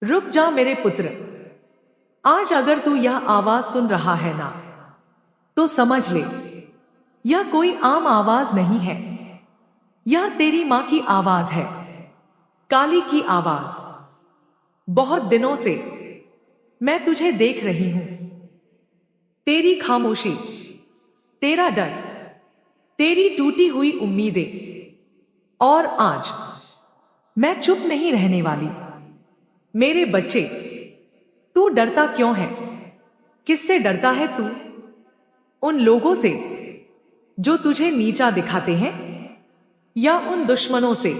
रुक जा मेरे पुत्र। आज अगर तू यह आवाज सुन रहा है ना, तो समझ ले, यह कोई आम आवाज नहीं है। यह तेरी मां की आवाज है, काली की आवाज। बहुत दिनों से मैं तुझे देख रही हूं। तेरी खामोशी, तेरा डर, तेरी टूटी हुई उम्मीदें, और आज मैं चुप नहीं रहने वाली। मेरे बच्चे, तू डरता क्यों है? किससे डरता है तू? उन लोगों से जो तुझे नीचा दिखाते हैं, या उन दुश्मनों से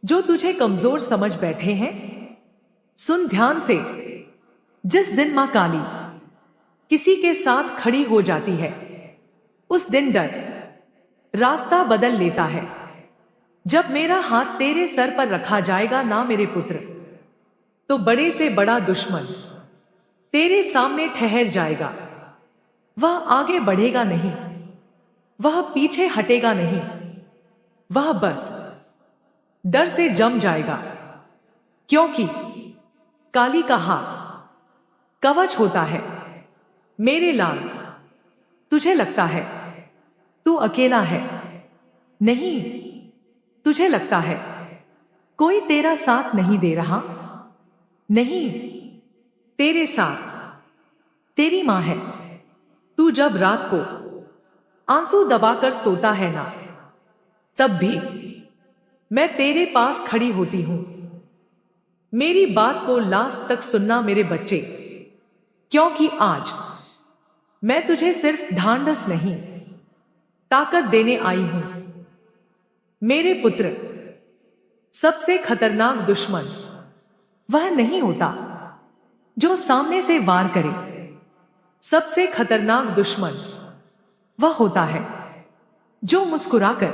जो तुझे कमजोर समझ बैठे हैं? सुन ध्यान से, जिस दिन मां काली किसी के साथ खड़ी हो जाती है, उस दिन डर रास्ता बदल लेता है। जब मेरा हाथ तेरे सर पर रखा जाएगा ना मेरे पुत्र, तो बड़े से बड़ा दुश्मन तेरे सामने ठहर जाएगा। वह आगे बढ़ेगा नहीं, वह पीछे हटेगा नहीं, वह बस डर से जम जाएगा। क्योंकि काली का हाथ कवच होता है। मेरे लाल, तुझे लगता है तू अकेला है। नहीं, तुझे लगता है कोई तेरा साथ नहीं दे रहा। नहीं, तेरे साथ तेरी मां है। तू जब रात को आंसू दबाकर सोता है ना, तब भी मैं तेरे पास खड़ी होती हूं। मेरी बात को लास्ट तक सुनना मेरे बच्चे, क्योंकि आज मैं तुझे सिर्फ ढांढस नहीं, ताकत देने आई हूं। मेरे पुत्र, सबसे खतरनाक दुश्मन वह नहीं होता जो सामने से वार करे। सबसे खतरनाक दुश्मन वह होता है जो मुस्कुराकर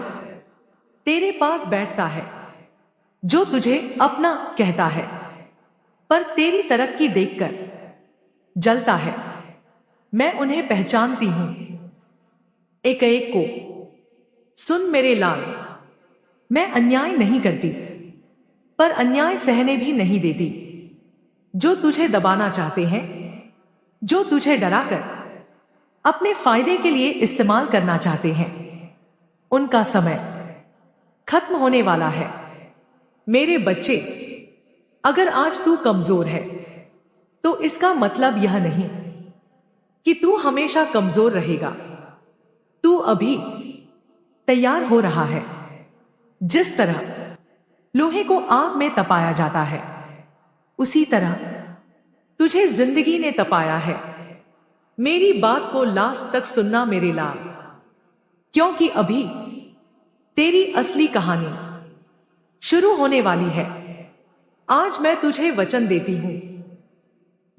तेरे पास बैठता है, जो तुझे अपना कहता है, पर तेरी तरक्की देखकर जलता है। मैं उन्हें पहचानती हूं, एक एक को। सुन मेरे लाल, मैं अन्याय नहीं करती, पर अन्याय सहने भी नहीं देती। जो तुझे दबाना चाहते हैं, जो तुझे डराकर अपने फायदे के लिए इस्तेमाल करना चाहते हैं, उनका समय खत्म होने वाला है। मेरे बच्चे, अगर आज तू कमजोर है, तो इसका मतलब यह नहीं कि तू हमेशा कमजोर रहेगा। तू अभी तैयार हो रहा है। जिस तरह लोहे को आग में तपाया जाता है, उसी तरह तुझे जिंदगी ने तपाया है। मेरी बात को लास्ट तक सुनना मेरे लाल, क्योंकि अभी तेरी असली कहानी शुरू होने वाली है। आज मैं तुझे वचन देती हूं,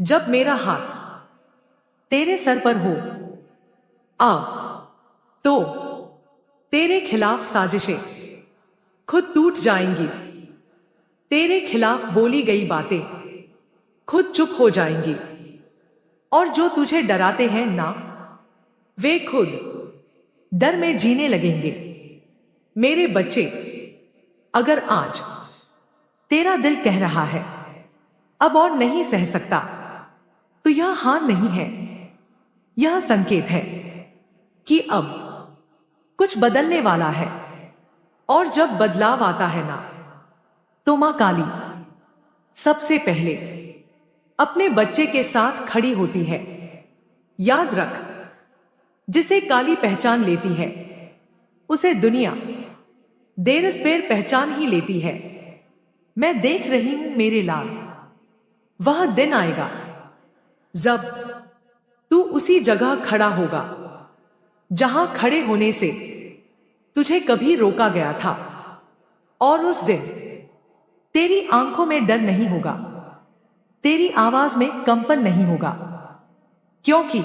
जब मेरा हाथ तेरे सर पर हो आ, तो तेरे खिलाफ साजिशें खुद टूट जाएंगी। तेरे खिलाफ बोली गई बातें खुद चुप हो जाएंगी। और जो तुझे डराते हैं ना, वे खुद डर में जीने लगेंगे। मेरे बच्चे, अगर आज तेरा दिल कह रहा है अब और नहीं सह सकता, तो यह हार नहीं है, यह संकेत है कि अब कुछ बदलने वाला है। और जब बदलाव आता है ना, तो मां काली सबसे पहले अपने बच्चे के साथ खड़ी होती है। याद रख, जिसे काली पहचान लेती है, उसे दुनिया देर-सवेर पहचान ही लेती है। मैं देख रही हूं मेरे लाल, वह दिन आएगा जब तू उसी जगह खड़ा होगा जहां खड़े होने से तुझे कभी रोका गया था। और उस दिन तेरी आंखों में डर नहीं होगा, तेरी आवाज में कंपन नहीं होगा, क्योंकि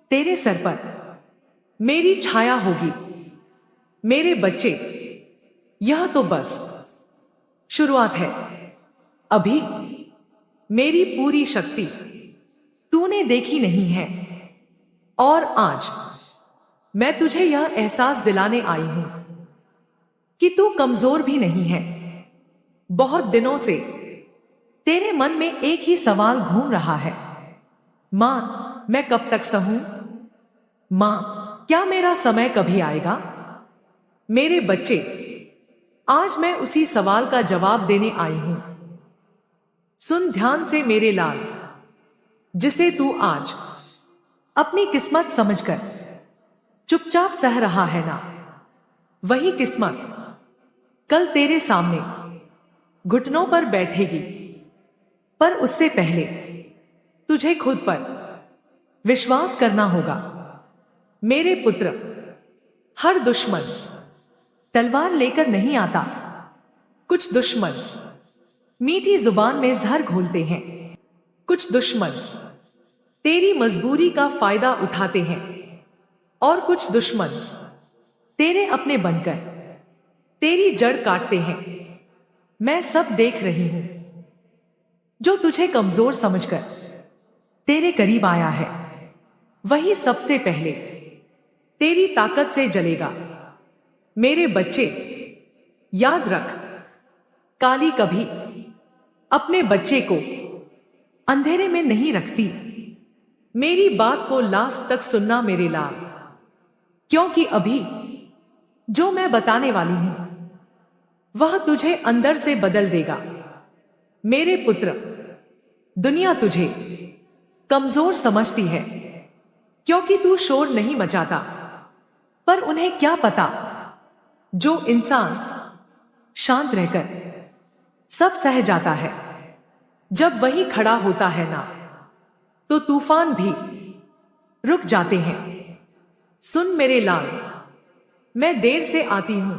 तेरे सर पर मेरी छाया होगी। मेरे बच्चे, यह तो बस शुरुआत है। अभी मेरी पूरी शक्ति तूने देखी नहीं है। और आज मैं तुझे यह एहसास दिलाने आई हूं कि तू कमजोर भी नहीं है। बहुत दिनों से तेरे मन में एक ही सवाल घूम रहा है, मां, मैं कब तक सहूं? मां, क्या मेरा समय कभी आएगा? मेरे बच्चे, आज मैं उसी सवाल का जवाब देने आई हूं। सुन ध्यान से मेरे लाल, जिसे तू आज अपनी किस्मत समझकर चुपचाप सह रहा है ना, वही किस्मत कल तेरे सामने घुटनों पर बैठेगी। पर उससे पहले तुझे खुद पर विश्वास करना होगा। मेरे पुत्र, हर दुश्मन तलवार लेकर नहीं आता। कुछ दुश्मन मीठी जुबान में जहर घोलते हैं। कुछ दुश्मन तेरी मजबूरी का फायदा उठाते हैं, और कुछ दुश्मन तेरे अपने बनकर तेरी जड़ काटते हैं। मैं सब देख रही हूं। जो तुझे कमजोर समझकर तेरे करीब आया है, वही सबसे पहले तेरी ताकत से जलेगा। मेरे बच्चे, याद रख, काली कभी अपने बच्चे को अंधेरे में नहीं रखती। मेरी बात को लास्ट तक सुनना मेरे लाल, क्योंकि अभी जो मैं बताने वाली हूं वह तुझे अंदर से बदल देगा। मेरे पुत्र, दुनिया तुझे कमजोर समझती है क्योंकि तू शोर नहीं मचाता। पर उन्हें क्या पता, जो इंसान शांत रहकर सब सह जाता है, जब वही खड़ा होता है ना, तो तूफान भी रुक जाते हैं। सुन मेरे लाल, मैं देर से आती हूं,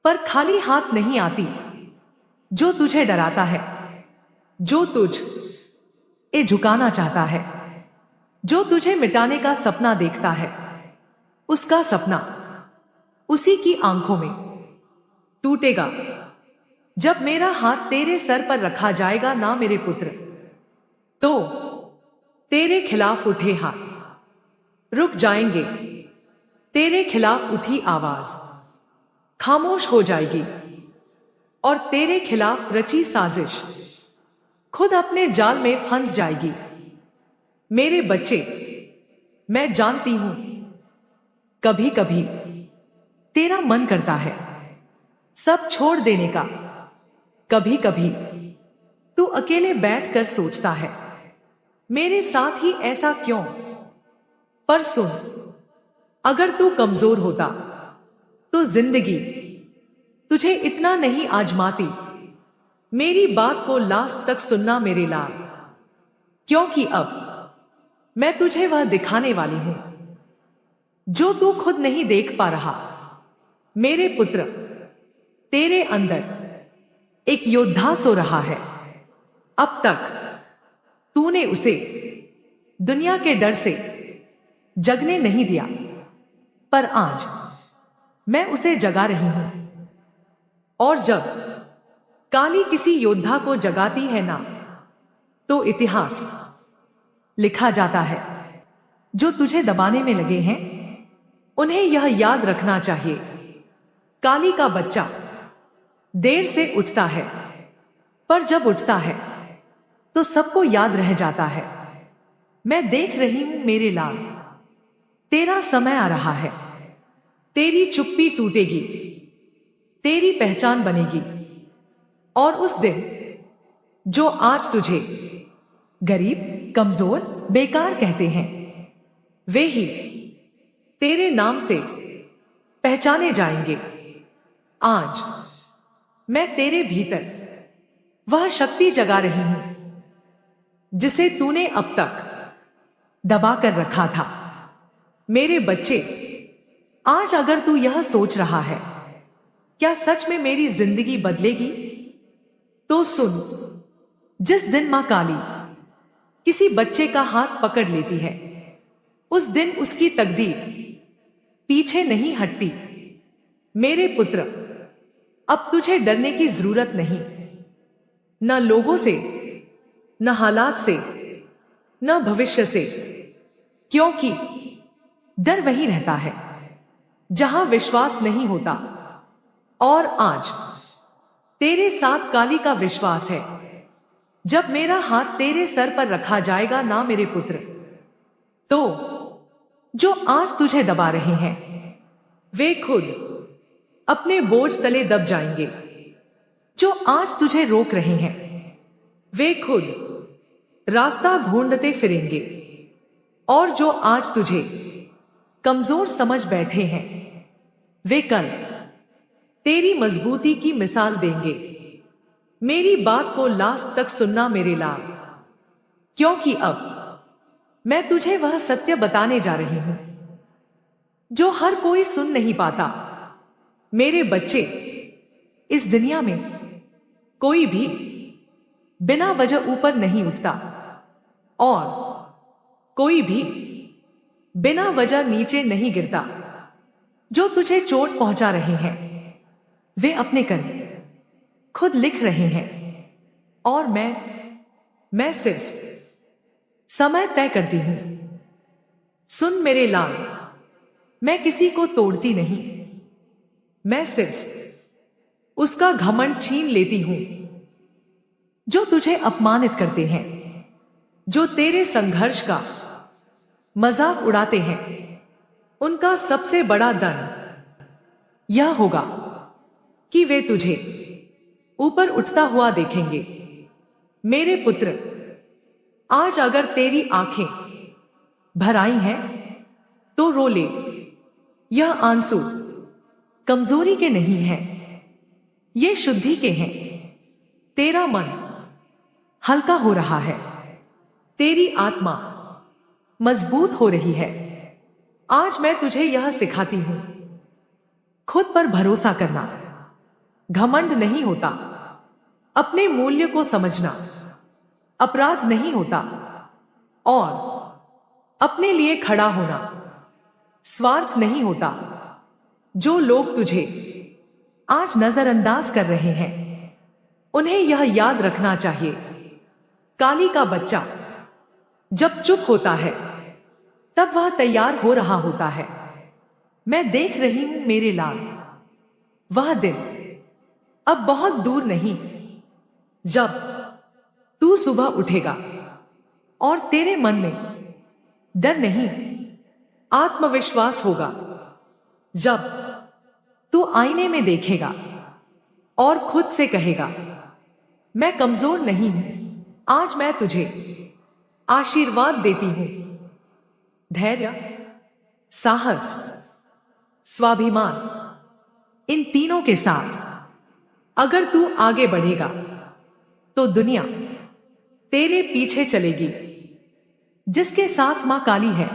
पर खाली हाथ नहीं आती। जो तुझे डराता है, जो तुझ ए झुकाना चाहता है, जो तुझे मिटाने का सपना देखता है, उसका सपना उसी की आंखों में टूटेगा। जब मेरा हाथ तेरे सर पर रखा जाएगा ना मेरे पुत्र, तो तेरे खिलाफ उठे हाथ रुक जाएंगे। तेरे खिलाफ उठी आवाज खामोश हो जाएगी, और तेरे खिलाफ रची साजिश खुद अपने जाल में फंस जाएगी। मेरे बच्चे, मैं जानती हूं कभी कभी तेरा मन करता है सब छोड़ देने का। कभी कभी तू अकेले बैठकर सोचता है, मेरे साथ ही ऐसा क्यों? पर सुन, अगर तू कमजोर होता तो जिंदगी तुझे इतना नहीं आजमाती। मेरी बात को लास्ट तक सुनना मेरे लाल, क्योंकि अब मैं तुझे वह दिखाने वाली हूं जो तू खुद नहीं देख पा रहा। मेरे पुत्र, तेरे अंदर एक योद्धा सो रहा है। अब तक तूने उसे दुनिया के डर से जगने नहीं दिया, पर आज मैं उसे जगा रही हूं। और जब काली किसी योद्धा को जगाती है ना, तो इतिहास लिखा जाता है। जो तुझे दबाने में लगे हैं, उन्हें यह याद रखना चाहिए, काली का बच्चा देर से उठता है, पर जब उठता है तो सबको याद रह जाता है। मैं देख रही हूं मेरे लाल, तेरा समय आ रहा है। तेरी चुप्पी टूटेगी, तेरी पहचान बनेगी। और उस दिन जो आज तुझे गरीब, कमजोर, बेकार कहते हैं, वे ही तेरे नाम से पहचाने जाएंगे। आज मैं तेरे भीतर वह शक्ति जगा रही हूं जिसे तूने अब तक दबा कर रखा था। मेरे बच्चे, आज अगर तू यह सोच रहा है, क्या सच में मेरी जिंदगी बदलेगी, तो सुन। जिस दिन मां काली किसी बच्चे का हाथ पकड़ लेती है, उस दिन उसकी तकदीर पीछे नहीं हटती। मेरे पुत्र, अब तुझे डरने की जरूरत नहीं, न लोगों से, न हालात से, न भविष्य से, क्योंकि डर वहीं रहता है जहां विश्वास नहीं होता। और आज तेरे साथ काली का विश्वास है, जब मेरा हाथ तेरे सर पर रखा जाएगा ना मेरे पुत्र, तो जो आज तुझे दबा रहे हैं वे खुद अपने बोझ तले दब जाएंगे। जो आज तुझे रोक रहे हैं वे खुद रास्ता ढूंढते फिरेंगे। और जो आज तुझे कमजोर समझ बैठे हैं वे कल तेरी मजबूती की मिसाल देंगे। मेरी बात को लास्ट तक सुनना मेरे लाल, क्योंकि अब मैं तुझे वह सत्य बताने जा रही हूं जो हर कोई सुन नहीं पाता। मेरे बच्चे, इस दुनिया में कोई भी बिना वजह ऊपर नहीं उठता और कोई भी बिना वजह नीचे नहीं गिरता। जो तुझे चोट पहुंचा रहे हैं वे अपने कर्म खुद लिख रहे हैं और मैं सिर्फ समय तय करती हूं। सुन मेरे लाल, मैं किसी को तोड़ती नहीं, मैं सिर्फ उसका घमंड छीन लेती हूं। जो तुझे अपमानित करते हैं, जो तेरे संघर्ष का मजाक उड़ाते हैं, उनका सबसे बड़ा दंड यह होगा कि वे तुझे ऊपर उठता हुआ देखेंगे। मेरे पुत्र, आज अगर तेरी आंखें भर आई हैं तो रो ले। यह आंसू कमजोरी के नहीं हैं, ये शुद्धि के हैं। तेरा मन हल्का हो रहा है, तेरी आत्मा मजबूत हो रही है। आज मैं तुझे यह सिखाती हूं, खुद पर भरोसा करना घमंड नहीं होता, अपने मूल्य को समझना अपराध नहीं होता और अपने लिए खड़ा होना स्वार्थ नहीं होता। जो लोग तुझे आज नजरअंदाज कर रहे हैं उन्हें यह याद रखना चाहिए, काली का बच्चा जब चुप होता है तब वह तैयार हो रहा होता है। मैं देख रही हूं मेरे लाल, वह दिन अब बहुत दूर नहीं जब तू सुबह उठेगा और तेरे मन में डर नहीं आत्मविश्वास होगा। जब तू आईने में देखेगा और खुद से कहेगा, मैं कमजोर नहीं हूं। आज मैं तुझे आशीर्वाद देती हूं, धैर्य, साहस, स्वाभिमान, इन तीनों के साथ अगर तू आगे बढ़ेगा तो दुनिया तेरे पीछे चलेगी। जिसके साथ मां काली है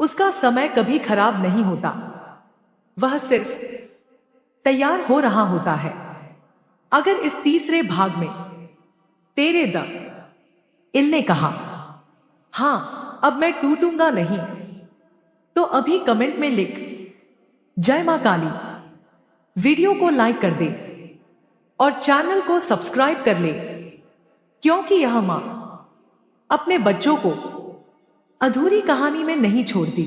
उसका समय कभी खराब नहीं होता, वह सिर्फ तैयार हो रहा होता है। अगर इस तीसरे भाग में तेरे दिल ने कहा हां अब मैं टूटूंगा नहीं, तो अभी कमेंट में लिख जय मां काली। वीडियो को लाइक कर दे और चैनल को सब्सक्राइब कर ले, क्योंकि यह मां अपने बच्चों को अधूरी कहानी में नहीं छोड़ती।